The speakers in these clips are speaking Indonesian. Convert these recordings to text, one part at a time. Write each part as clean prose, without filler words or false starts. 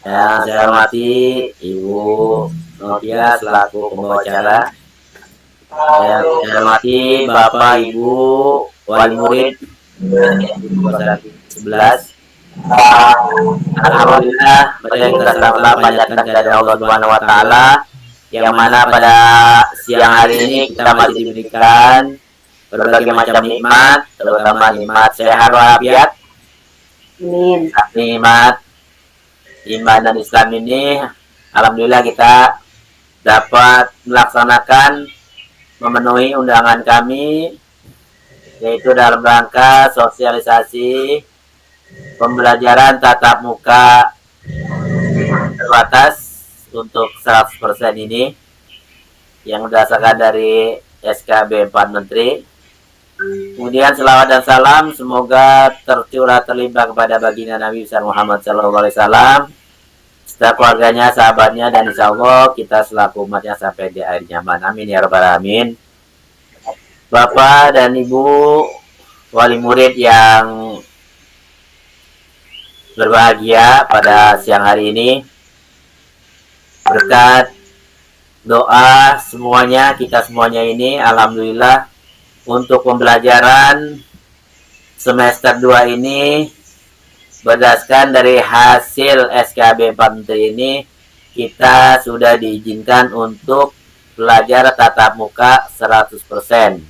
Yang saya hormati Ibu Novia selaku pembawa acara. Yang saya hormati Bapak Ibu Wali Murid 11. Alhamdulillah pada yang telah panjatkan kepada Allah Subhanahu wa taala, yang mana pada siang hari ini kita masih diberikan berbagai macam nikmat, terutama nikmat sehat walafiat. Nikmat iman dan Islam ini, alhamdulillah kita dapat melaksanakan memenuhi undangan kami, yaitu dalam rangka sosialisasi pembelajaran tatap muka terbatas untuk 100% ini yang berdasarkan dari SKB 4 Menteri. Kemudian selawat dan salam semoga tercurah terlimpah kepada baginda Nabi besar Muhammad SAW, serta keluarganya, sahabatnya, dan insya Allah kita selaku umatnya sampai di akhir zaman. Amin ya rabbal alamin. Bapak dan Ibu wali murid yang berbahagia pada siang hari ini, berkat doa semuanya, kita semuanya ini alhamdulillah untuk pembelajaran semester 2 ini, berdasarkan dari hasil SKB 4 Menteri ini, kita sudah diizinkan untuk belajar tatap muka 100%.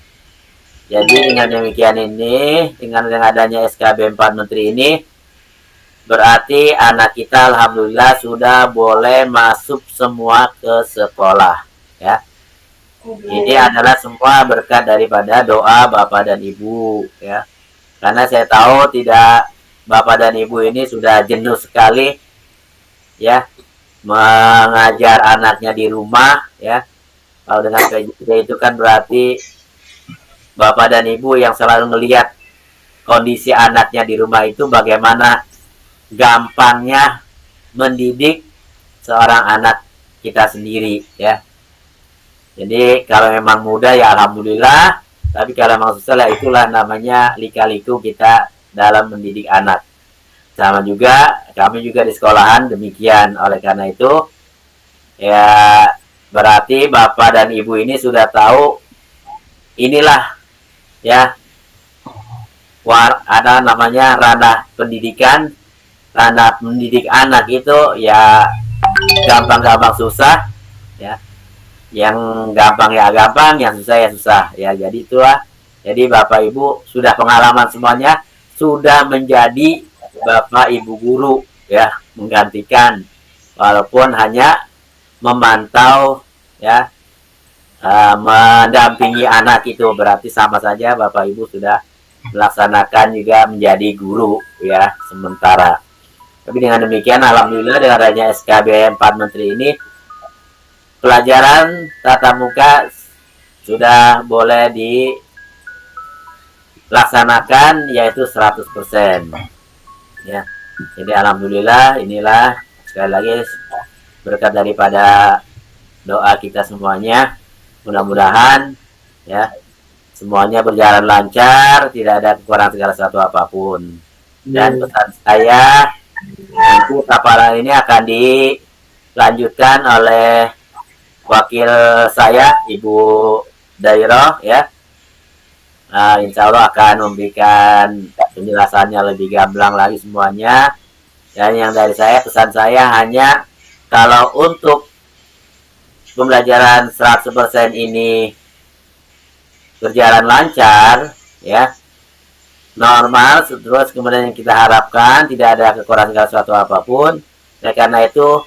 Jadi dengan demikian ini, dengan adanya SKB 4 Menteri ini, berarti anak kita alhamdulillah sudah boleh masuk semua ke sekolah, ya. Ini adalah semua berkat daripada doa Bapak dan Ibu, ya. Karena saya tahu tidak Bapak dan Ibu ini sudah jenuh sekali, ya, mengajar anaknya di rumah, ya. Kalau dengan PJJ itu kan berarti Bapak dan Ibu yang selalu melihat kondisi anaknya di rumah itu bagaimana gampangnya mendidik seorang anak kita sendiri, ya. Jadi kalau memang mudah ya alhamdulillah, tapi kalau memang susah ya itulah namanya lika-liku kita dalam mendidik anak. Sama juga kami juga di sekolahan demikian. Oleh karena itu ya berarti Bapak dan Ibu ini sudah tahu inilah, ya, ada namanya ranah pendidikan, ranah mendidik anak itu ya gampang-gampang susah, ya. Yang gampang ya gampang, yang susah ya susah, ya. Jadi itulah, jadi Bapak Ibu sudah pengalaman semuanya, sudah menjadi Bapak Ibu guru, ya, menggantikan walaupun hanya memantau, ya, mendampingi anak itu, berarti sama saja Bapak Ibu sudah melaksanakan juga menjadi guru, ya, sementara. Tapi dengan demikian alhamdulillah dengan adanya SKB 4 Menteri ini, pelajaran tatap muka sudah boleh dilaksanakan yaitu 100%, ya. Jadi alhamdulillah inilah sekali lagi berkat daripada doa kita semuanya, mudah-mudahan ya semuanya berjalan lancar, tidak ada kekurangan segala sesuatu apapun. Dan pesan saya, nanti paparan ini akan dilanjutkan oleh wakil saya, Ibu Dairo, ya. Insya Allah akan memberikan penjelasannya lebih gamblang lagi semuanya. Dan yang dari saya, pesan saya hanya kalau untuk pembelajaran 100% ini berjalan lancar, ya, normal, terus kemudian yang kita harapkan tidak ada kekurangan sesuatu apapun. Dan karena itu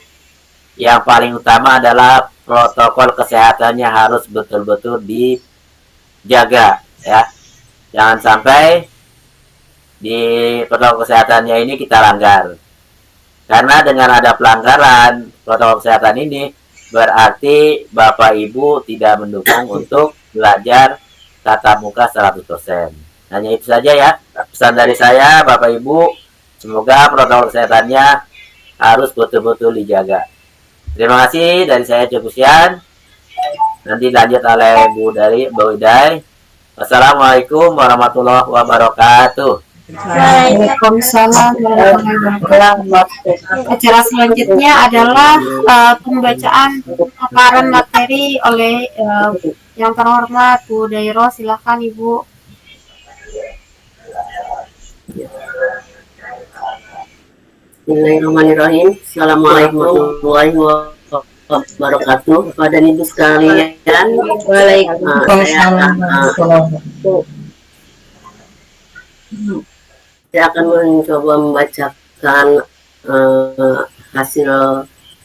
yang paling utama adalah protokol kesehatannya harus betul-betul dijaga, ya. Jangan sampai di protokol kesehatannya ini kita langgar. Karena dengan ada pelanggaran protokol kesehatan ini berarti Bapak Ibu tidak mendukung untuk belajar tatap muka 100%. Hanya itu saja, ya, pesan dari saya Bapak Ibu, semoga protokol kesehatannya harus betul-betul dijaga. Terima kasih dari saya, cukup sekian. Nanti lanjut oleh Bu Dari, Bu Idai. Wassalamualaikum warahmatullahi wabarakatuh. Waalaikumsalam warahmatullahi wabarakatuh. Acara selanjutnya adalah pembacaan paparan materi oleh yang terhormat Bu Dairo. Silakan Ibu. Bismillahirrahmanirrahim. Assalamualaikum warahmatullahi wabarakatuh. Kepada ibu sekalian, saya akan mencoba membacakan hasil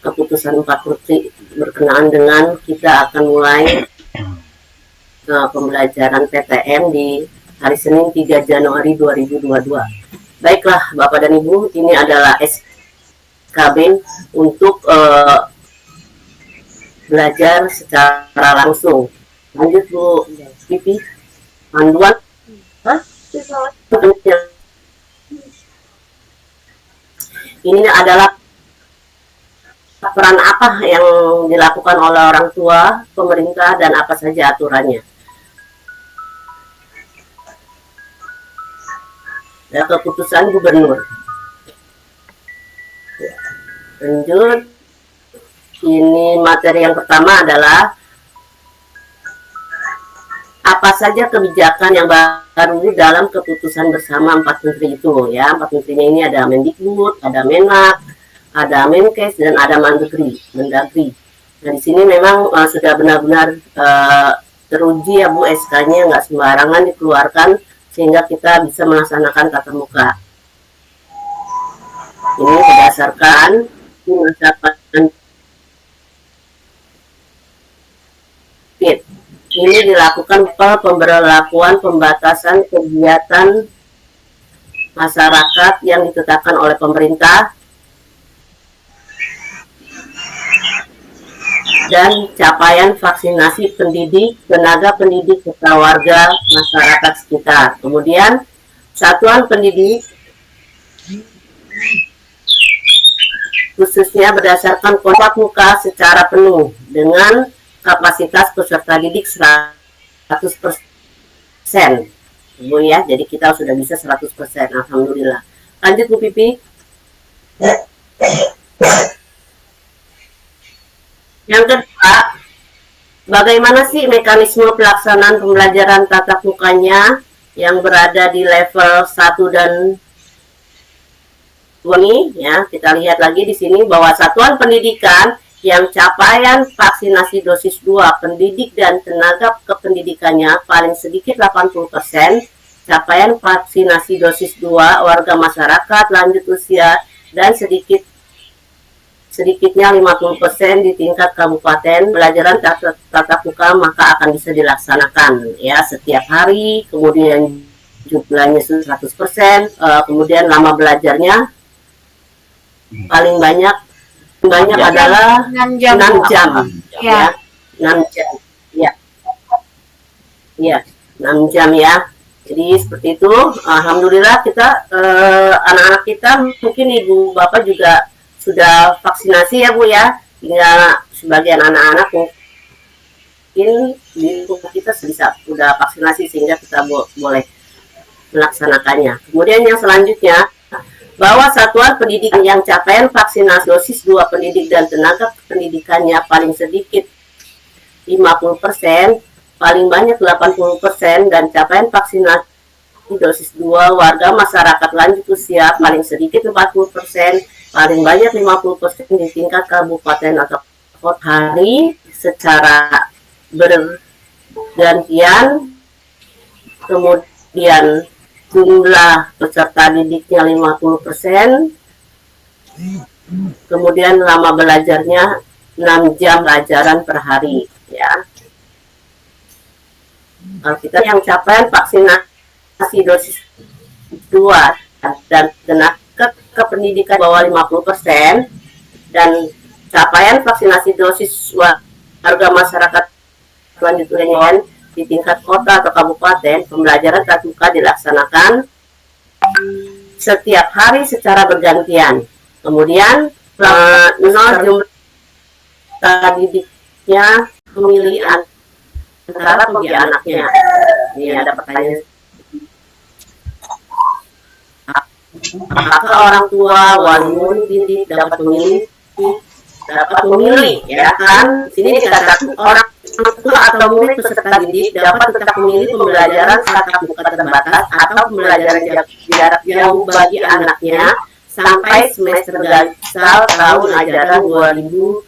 keputusan Empat Menteri berkenaan dengan kita akan mulai pembelajaran PTM di hari Senin 3 Januari 2022. Baiklah Bapak dan Ibu, ini adalah SKB untuk belajar secara langsung. Lanjut Bu Pipi, panduan. Ini adalah peran apa yang dilakukan oleh orang tua, pemerintah, dan apa saja aturannya. Dan keputusan gubernur. Lanjut, ini materi yang pertama adalah apa saja kebijakan yang baru dalam keputusan bersama Empat Menteri itu ya. Empat menterinya ini ada Mendikbud, ada Menak, ada Menkes, dan ada Mendagri. Nah di sini memang sudah benar-benar teruji ya Bu, SK-nya nggak sembarangan dikeluarkan sehingga kita bisa melaksanakan tatap muka. Ini berdasarkan masa pandemi. Ini dilakukan pemberlakuan pembatasan kegiatan masyarakat yang ditetapkan oleh pemerintah dan capaian vaksinasi pendidik, tenaga pendidik, serta warga masyarakat sekitar. Kemudian satuan pendidik khususnya berdasarkan tatap muka secara penuh dengan kapasitas peserta didik 100%. Bu ya, jadi kita sudah bisa 100%. Alhamdulillah. Lanjut Bu Pipi. Yang kedua, bagaimana sih mekanisme pelaksanaan pembelajaran tatap mukanya yang berada di level 1 dan 2 ini ya. Kita lihat lagi di sini bahwa satuan pendidikan yang capaian vaksinasi dosis 2 pendidik dan tenaga kependidikannya paling sedikit 80%, capaian vaksinasi dosis 2 warga masyarakat lanjut usia dan sedikitnya 50% di tingkat kabupaten pelajaran tatap muka maka akan bisa dilaksanakan ya setiap hari, kemudian jumlahnya 100%, kemudian lama belajarnya paling banyak adalah 6 jam. Ya. 6 jam. Ya. Ya, 6 jam ya. Jadi seperti itu. Alhamdulillah kita anak-anak kita mungkin ibu bapak juga sudah vaksinasi ya Bu ya. Tinggal sebagian anak-anak mungkin di rumah kita sudah vaksinasi sehingga kita boleh melaksanakannya. Kemudian yang selanjutnya bahwa satuan pendidikan yang capaian vaksinasi dosis 2 pendidik dan tenaga pendidikannya paling sedikit 50%, paling banyak 80%, dan capaian vaksinasi dosis 2 warga masyarakat lanjut usia paling sedikit 40%, paling banyak 50% di tingkat kabupaten atau kota hari secara bergantian. Kemudian jumlah peserta didiknya 50%, kemudian lama belajarnya 6 jam pelajaran per hari ya. Kalau kita yang capaian vaksinasi dosis 2 dan tenaga kependidikan bawah 50% dan capaian vaksinasi dosis warga masyarakat lanjut usia di tingkat kota atau kabupaten, pembelajaran tatap muka dilaksanakan setiap hari secara bergantian. Kemudian jumlah didiknya memilih antara bagi anaknya. Ini ada pertanyaan. Apakah orang tua, wali murid dapat memilih, ya kan? Di sini dikatakan orang tua atau murid peserta didik dapat tetap memilih pembelajaran tatap muka terbatas atau pembelajaran jarak jauh bagi anaknya sampai semester gagal tahun ajaran 2021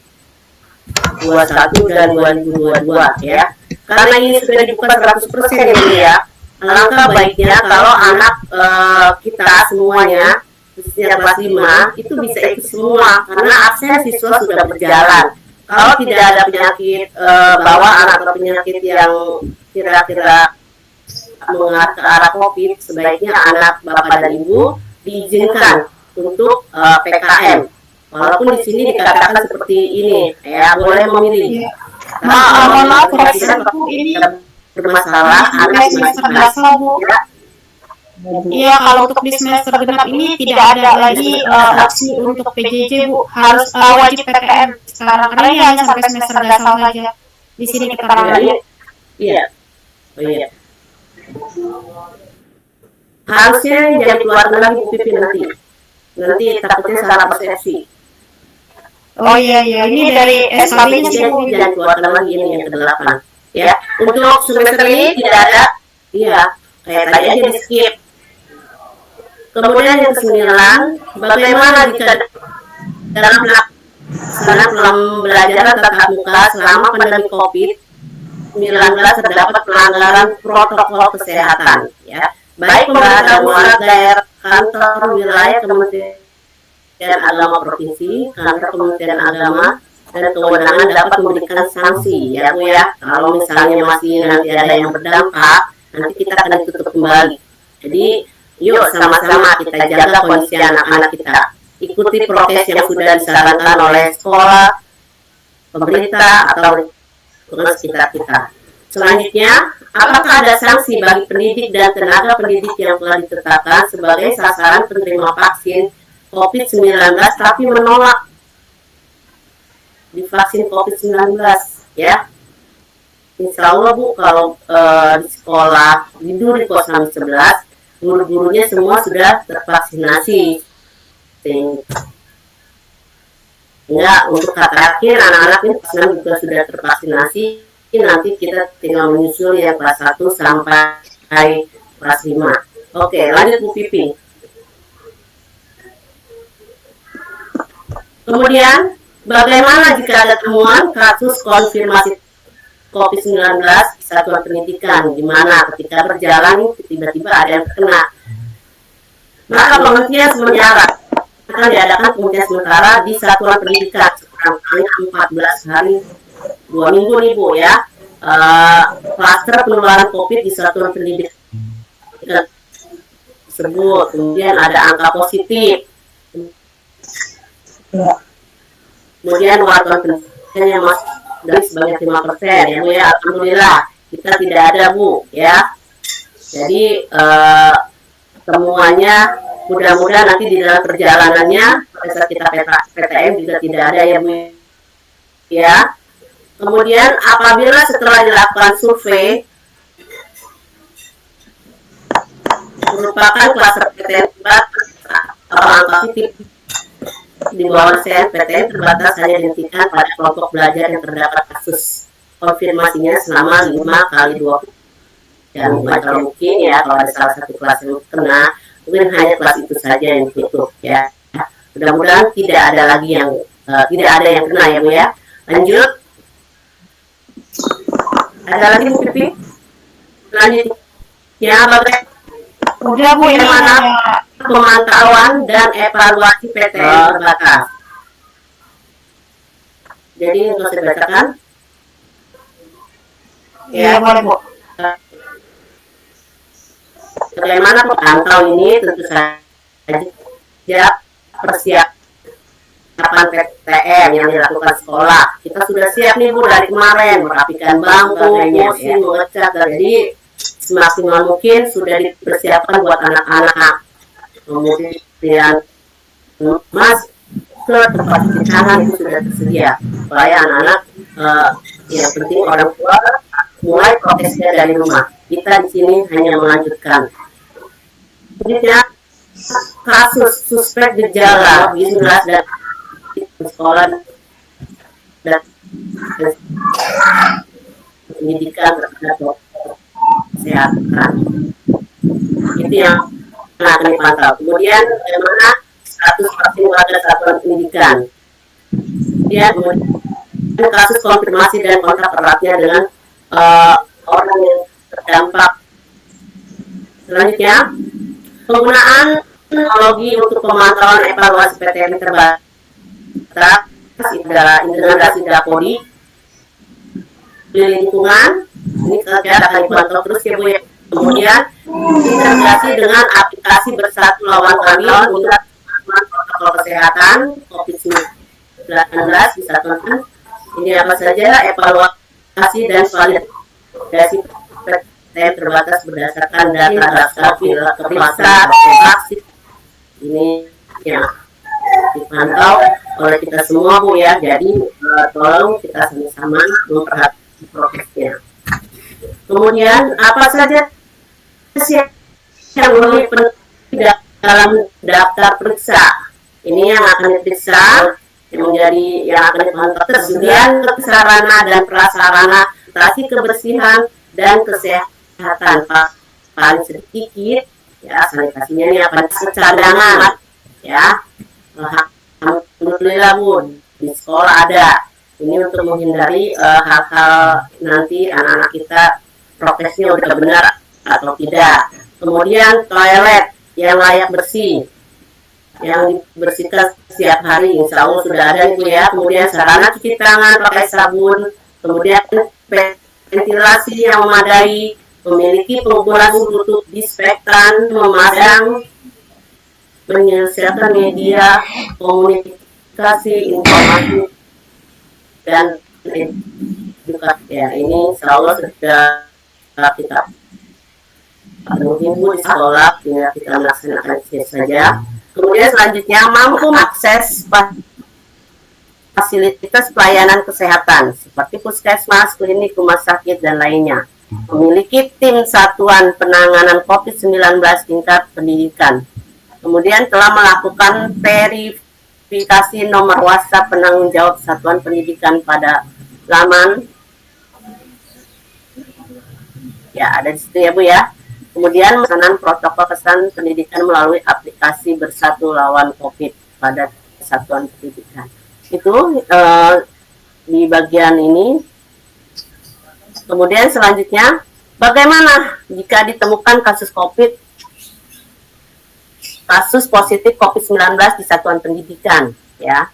dan 2022, ya. Karena ini sudah dibuka 100% ya. Alangkah baiknya kalau anak kita semuanya, khususnya kelas 5, itu bisa ikut semua, karena absen siswa sudah berjalan. Kalau tidak ada penyakit bawaan atau penyakit yang kira-kira mengarah ke arah COVID, sebaiknya anak bapak dan ibu diizinkan untuk PKM. Walaupun di sini dikatakan seperti ini, ya boleh memilih. Maaf, ini bermasalah anak semester dasar, Bu. Iya, kalau untuk di semester genap ini tidak ada lagi opsi untuk PJJ, Bu. Harus wajib PTM sekarang, karena ini hanya sampai semester dasar saja. Di sini keterangan. Iya. Oh iya. Harusnya jangan keluar lagi Bu Pipi nanti. Nanti takutnya salah persepsi. Oh iya, ini dari SKP-nya sih, Bu. Jangan keluar lagi ini yang ke-8. Ya, untuk semester ini tidak ada. Iya, kayak tadi aja di skip. Kemudian yang ke-9, bagaimana jika dalam pembelajaran tatap muka selama pandemi COVID-19 terdapat pelanggaran protokol kesehatan, ya, baik pemerintah pusat, daerah, kantor wilayah Kementerian Agama Provinsi, kantor Kementerian Agama dan kewenangan dapat memberikan sanksi, ya Bu ya. Kalau misalnya masih nanti ada yang berdampak, nanti kita akan tutup kembali. Jadi yuk sama-sama kita jaga kondisi anak-anak kita. Ikuti prokes yang sudah disarankan oleh sekolah, pemerintah, atau lingkungan sekitar kita. Selanjutnya, apakah ada sanksi bagi pendidik dan tenaga pendidik yang telah ditetapkan sebagai sasaran penerima vaksin COVID-19 tapi menolak divaksin COVID-19, ya? Insya Allah Bu, kalau di sekolah di Kosan 11, guru-gurunya semua sudah tervaksinasi. Enggak, untuk terakhir anak-anak ini juga sudah tervaksinasi. Nanti kita tinggal menyusul ya kelas 1 sampai kelas 5. Oke, lanjut Bu Pipi. Kemudian, bagaimana jika ada temuan kasus konfirmasi COVID-19 di satuan pendidikan, di mana ketika berjalan tiba-tiba ada yang terkena? Maka penghentian sementara akan diadakan penghentian sementara di satuan pendidikan sekurang-kurangnya 14 hari 2 minggu nih Bu ya. Kluster penularan COVID di satuan pendidikan tersebut, kemudian ada angka positif, kemudian warga pendidikan yang masuk dari sebanyak 5% ya Bu ya. Alhamdulillah kita tidak ada Bu ya. Jadi temuannya mudah-mudahan nanti di dalam perjalanannya pada saat kita PTM juga tidak ada ya Bu ya. Kemudian apabila setelah dilakukan survei merupakan kluster PTM angka positif di bawah persen, PTM terbatas hanya dihentikan pada kelompok belajar yang terdapat kasus konfirmasinya selama 5 kali 20. Dan kalau mungkin ya kalau ada salah satu kelas yang kena, mungkin hanya kelas itu saja yang ditutup ya. Mudah-mudahan tidak ada lagi yang tidak ada yang kena ya Bu ya. Lanjut. Ada lagi Bu Pipi? Selanjutnya udah Bu, ini bagaimana pemantauan dan evaluasi PTM terbatas. Jadi untuk saya bacakan. Ya, boleh Bu. Bagaimana pemantau ini tentu saja persiapan PTM yang dilakukan sekolah. Kita sudah siap nih Bu dari kemarin, merapikan bangku, kursi, mengecat. Jadi semaksimal mungkin sudah dipersiapkan buat anak-anak. Kemudian masker, tempat cuci tangan itu sudah tersedia supaya anak-anak yang penting orang tua mulai prokesnya dari rumah. Kita di sini hanya melanjutkan. Selanjutnya kasus suspek gejala jelas dan sekolah dan pendidikan terhadap kesehatan itu yang akan dipantau. Kemudian bagaimana status vaksin warga satuan pendidikan. Kemudian kasus konfirmasi dan kontak eratnya dengan orang yang terdampak. Selanjutnya, penggunaan teknologi untuk pemantauan evaluasi PTM terbatas integrasi Dapodi di lingkungan ini kerja akan dipantau terus ya Bu ya. Kemudian integrasi dengan aplikasi bersatu lawan kami untuk protokol kesehatan COVID-19 disatukan. Ini apa saja evaluasi dan validasi PTM terbatas berdasarkan data dasar periksa vaksin ini yang dipantau oleh kita semua Bu ya. Jadi tolong kita sama-sama memperhatikan prokesnya. Kemudian apa saja yang boleh dalam daftar periksa ini yang akan diperiksa yang menjadi yang akan dipantau kemudian sarana dan prasarana operasi kebersihan dan kesehatan paling sedikit ya sanitasinya ini apa cadangan ya. Alhamdulillah Bu di sekolah ada ini untuk menghindari hal-hal nanti anak-anak kita prokesnya udah benar atau tidak. Kemudian toilet yang layak bersih yang dibersihkan setiap hari insya Allah sudah ada itu ya. Kemudian sarana cuci tangan pakai sabun, kemudian ventilasi yang memadai, memiliki pengumpulan tutup disinfektan, memadang, menyelesaikan media komunikasi informasi dan edukasi ya. Ini insya Allah sudah kita menghimbau di sekolah tinggal kita melaksanakan saja. Kemudian selanjutnya mampu mengakses fasilitas pelayanan kesehatan seperti puskesmas, klinik, rumah sakit dan lainnya. Memiliki tim satuan penanganan COVID-19 tingkat pendidikan. Kemudian telah melakukan verifikasi nomor WhatsApp penanggung jawab satuan pendidikan pada laman ya ada di situ ya Bu ya. Kemudian melaksanakan protokol kesehatan pendidikan melalui aplikasi bersatu lawan COVID pada satuan pendidikan. Itu di bagian ini. Kemudian selanjutnya, bagaimana jika ditemukan kasus COVID, kasus positif COVID-19 di satuan pendidikan, ya?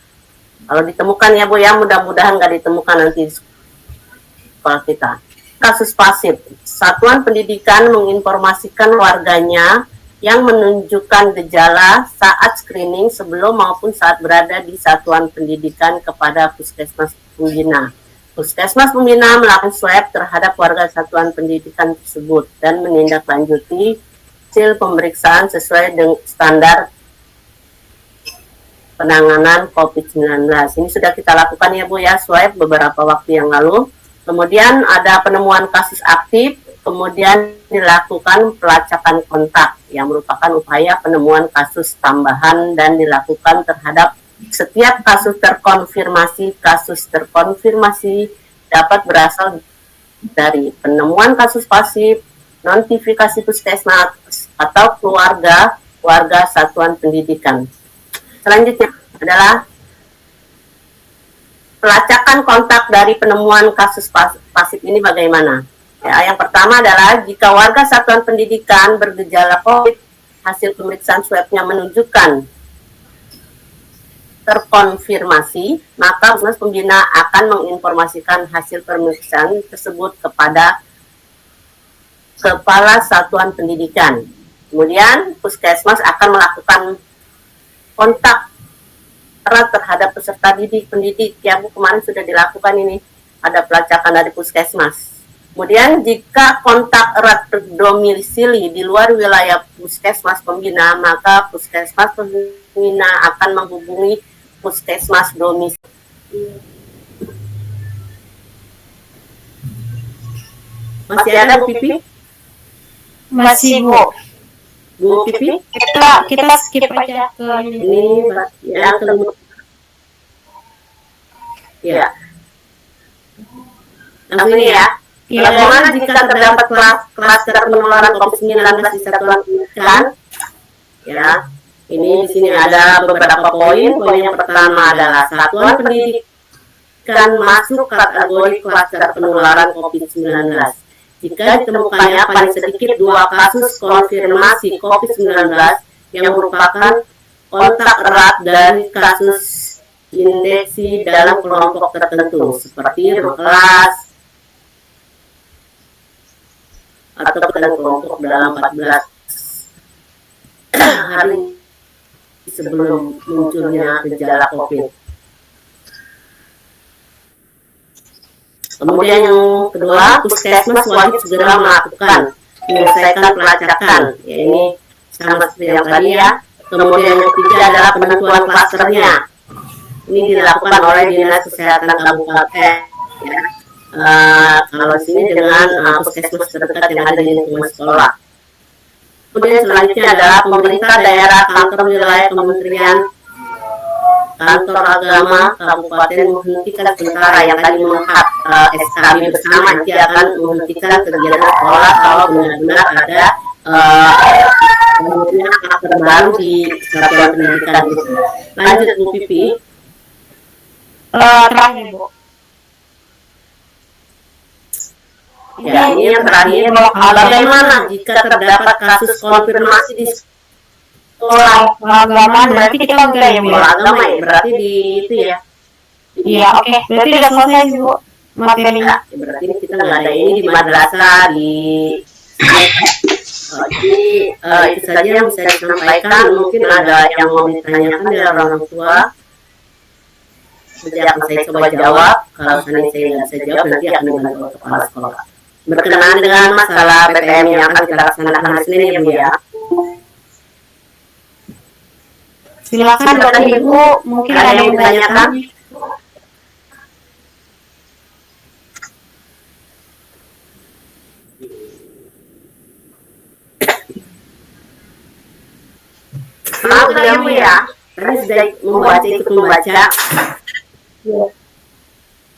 Kalau ditemukan ya Bu ya, mudah-mudahan nggak ditemukan nanti di sekolah kita. Kasus pasif, satuan pendidikan menginformasikan warganya yang menunjukkan gejala saat screening sebelum maupun saat berada di satuan pendidikan kepada puskesmas pembina. Puskesmas pembina melakukan swab terhadap warga satuan pendidikan tersebut dan menindaklanjuti hasil pemeriksaan sesuai dengan standar penanganan COVID-19. Ini sudah kita lakukan ya Bu ya, swab beberapa waktu yang lalu. Kemudian ada penemuan kasus aktif, kemudian dilakukan pelacakan kontak yang merupakan upaya penemuan kasus tambahan dan dilakukan terhadap setiap kasus terkonfirmasi. Kasus terkonfirmasi dapat berasal dari penemuan kasus pasif, notifikasi puskesmas atau warga satuan pendidikan. Selanjutnya adalah pelacakan kontak dari penemuan kasus pasif ini bagaimana? Ya, yang pertama adalah jika warga satuan pendidikan bergejala COVID, hasil pemeriksaan swabnya menunjukkan terkonfirmasi, maka puskesmas pembina akan menginformasikan hasil pemeriksaan tersebut kepada kepala satuan pendidikan. Kemudian puskesmas akan melakukan kontak erat terhadap peserta pendidik ya Bu, kemarin sudah dilakukan ini, ada pelacakan dari puskesmas. Kemudian jika kontak erat berdomisili di luar wilayah puskesmas pembina, maka puskesmas pembina akan menghubungi puskesmas domisili. Masih ada Bu Pipi? Masih Bu. Bu Pipi? Kita skip aja ke Ini yang kedua. Ya. Langsung ini ya. Bagaimana jika terdapat klaster penularan COVID-19 di satuan ikan? Ya. Ini di sini ada beberapa poin. Poin yang pertama adalah satuan pendidikan masuk kategori klaster penularan COVID-19. Jika ditemukannya paling sedikit 2 kasus konfirmasi COVID-19 yang merupakan kontak erat dari kasus infeksi dalam kelompok tertentu seperti kelas atau dalam kelompok dalam 14 hari sebelum munculnya gejala COVID. Kemudian yang kedua, puskesmas wajib segera melakukan menyelesaikan pelacakan. Ya, ini sama seperti yang tadi ya. Kemudian yang ketiga adalah penentuan klasternya. Ini dilakukan oleh Dinas Kesehatan Kabupaten. Ya. Kalau sini dengan puskesmas terdekat yang ada di lingkungan sekolah. Kemudian selanjutnya adalah pemerintah daerah, kantor wilayah kementerian, kantor agama kabupaten menghentikan sementara yang tadi mengangkat SKB bersama, nanti akan menghentikan kegiatan sekolah kalau benar-benar ada klaster baru di satuan pendidikan itu. Lanjut Bu Pipi. terakhir Bu. Ya, ini yang terakhir. Bagaimana jika terdapat kasus konfirmasi di sekolah Agama berarti kita enggak ya Bu ya? agama ya? Berarti di itu ya. Iya, oke. Berarti udah selesai Bu materinya. Ya, berarti kita nggak ada ini di madrasah di itu saja yang bisa disampaikan. Mungkin ada yang mau ditanyakan dari orang tua. Nanti akan saya coba jawab. Kalau saya nggak bisa jawab, nanti akan dibantu oleh kepala sekolah. Berkenaan dengan masalah PTM yang akan kita laksanakan hari Senin ya Bu ya. Silakan Bapak Ibu, mungkin ada yang ditanyakan. Maaf ya Bu ya, tadi sudah ikut membaca.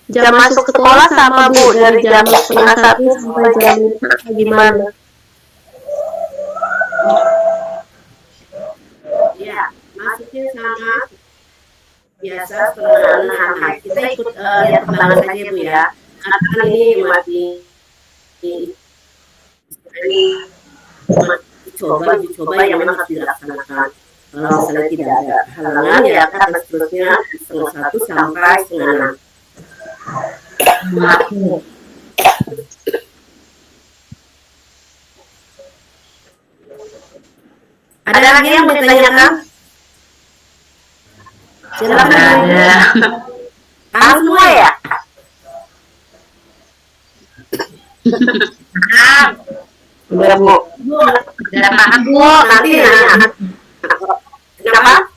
Jam masuk sekolah sama Bu, dari jam 12:30 sampai jam 5 gimana? Ya, masuknya sama biasa setengah 6. Kita ikut lihat perkembangan saja Bu ya. Karena kan ini masih coba yang memang harus dilaksanakan. Kalau misalnya tidak ada halangan ya akan seterusnya 1:30 sampai 5:30. Ada lagi yang mau ditanyakan? Silakan. Paham semua ya? Udah Bu. Udah paham Bu. Nanti nanya. Kenapa?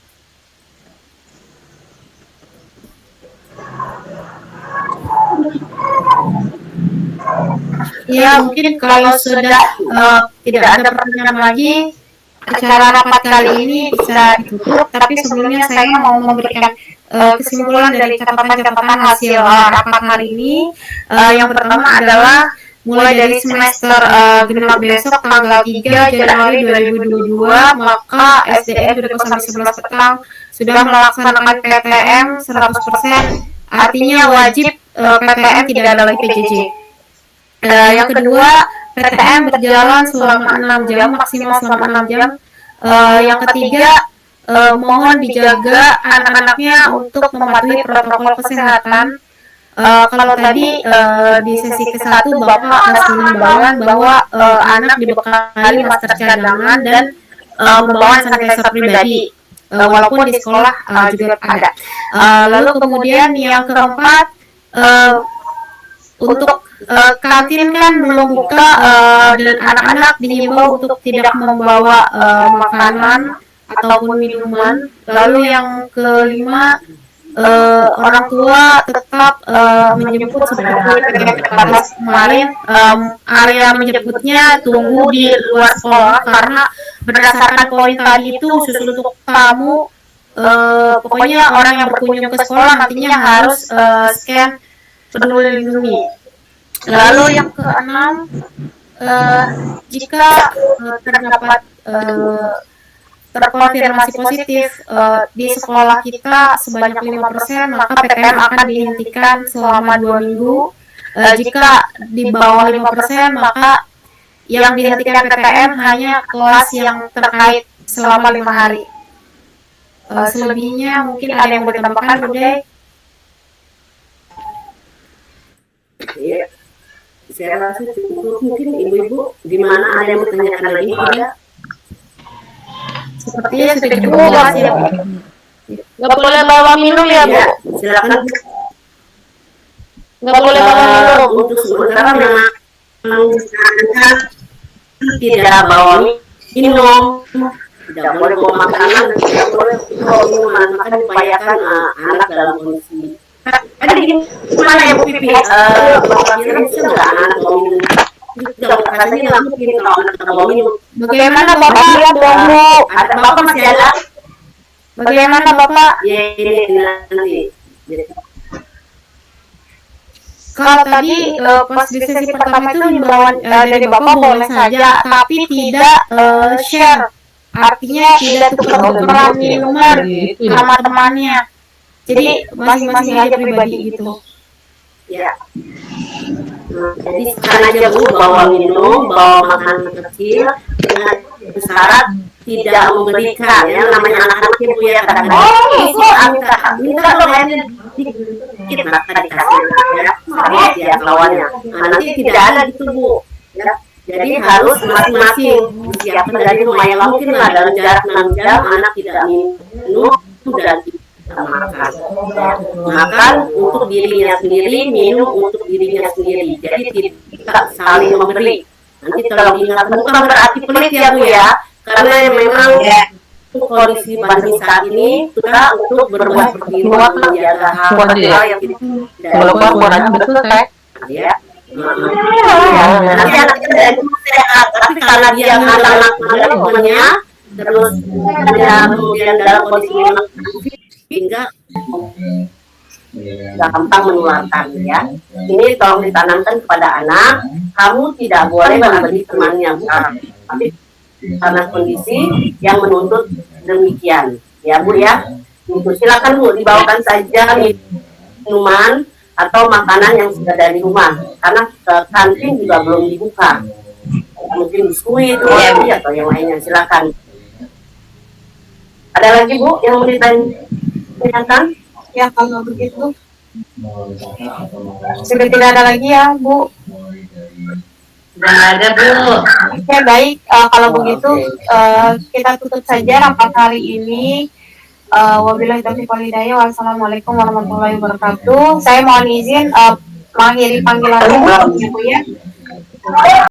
Ya, mungkin kalau sudah tidak ada pertanyaan lagi, acara rapat kali ini bisa ditutup. Tapi sebelumnya saya mau memberikan kesimpulan dari catatan-catatan hasil rapat hari ini. Yang pertama adalah mulai dari semester genap besok tanggal 3 Januari 2022, maka SDM 2 sampai 11 petang sudah melaksanakan PTM 100%. Artinya wajib PTM, tidak ada lagi PJJ. Yang kedua, PTM berjalan selama 6 jam, maksimal selama 6 jam. Yang ketiga, mohon dijaga anak-anaknya untuk mematuhi protokol kesehatan. Kalau tadi di sesi ke-1 Bapak kasih himbauan bahwa anak dibekali masker cadangan dan membawa sanitizer pribadi, walaupun di sekolah juga ada. Lalu kemudian yang keempat, untuk kantin kan belum buka dan anak-anak dihimbau untuk tidak membawa makanan ataupun minuman. Lalu yang kelima, orang tua tetap menjemput seperti kemarin, area menjemputnya tunggu di luar sekolah karena berdasarkan poin tadi itu khusus untuk tamu, pokoknya orang yang berkunjung ke sekolah nantinya harus scan Peduli Lindungi. Lalu yang keenam, jika terdapat terkonfirmasi positif di sekolah kita sebanyak 5%, maka PTM akan dihentikan selama 2 minggu. Jika di bawah 5%, maka yang dihentikan PTM hanya kelas yang terkait selama 5 hari. Selebihnya mungkin ada yang boleh ditambahkan, Bude? Iya, saya rasa cukup. Mungkin ibu-ibu di mana ada yang bertanyakan lagi ada? Sepertinya sudah cukup Mas ya. Nggak boleh bawa minum ya, Bu? Ya, silakan. Nggak boleh bawa minum. Untuk sementara memang tidak bawa minum, tidak boleh bawa makanan, tidak boleh bawa minuman. Maka diupayakan anak dalam kondisi. Ada gimana ya Bu Pipi? Kira-kira bisa nggak anak bawa minum? Rasanya nggak mungkin kalau anak bawa minum. Bagaimana Bapak? Lihat dong, Bu. Ada bapak masih ada? Bagaimana Bapak? Ya ini nanti. Kalau tadi pas di sesi pertama itu himbauan dari Bapak boleh saja, tapi tidak share. Artinya tidak tukar-tukaran minuman sama temannya. Jadi masing-masing aja pribadi gitu. Ya. Jadi sekarang aja Bu bawa minum, bawa makanan kecil dengan syarat tidak memberikan, ya namanya anak-anak Ibu ya kadang-kadang minta dong airnya dikit maka dikasih ya sama tiap lawannya. Nah, nanti tidak ada gitu Bu ya. Jadi harus masing-masing disiapkan dari rumah yang mungkin lah dalam jarak 6 jam anak tidak minum dan makan. Makan untuk dirinya sendiri, minum untuk dirinya sendiri. Jadi tidak saling memberi. Nanti kalau diingatkan bukan berarti pelit ya Bu ya, karena memang kondisi pandemi saat ini kita untuk berbuat seperti itu, menjaga hal yang tidak betul saya. ya. Nanti anak kita sehat, tapi karena dia anak-anaknya terus kemudian dalam kondisi memang hingga gampang menularkan ya. Ini tolong ditanamkan kepada anak, kamu tidak boleh memberi temannya bukan, tapi karena kondisi yang menuntut demikian ya Bu ya. Itu silakan Bu dibawakan saja minuman atau makanan yang sudah dari rumah karena kantin juga belum dibuka. Mungkin biskuit atau yang lainnya silakan. Ada lagi Bu yang mau ditanyakan? Ya kalau begitu sudah tidak ada lagi ya Bu. Tidak ada Bu. Oke baik, kalau begitu kita tutup saja rapat hari ini. Wabillahi taufiq wal hidayah. Wassalamualaikum warahmatullahi wabarakatuh. Saya mohon izin mengakhiri panggilan Bu ya.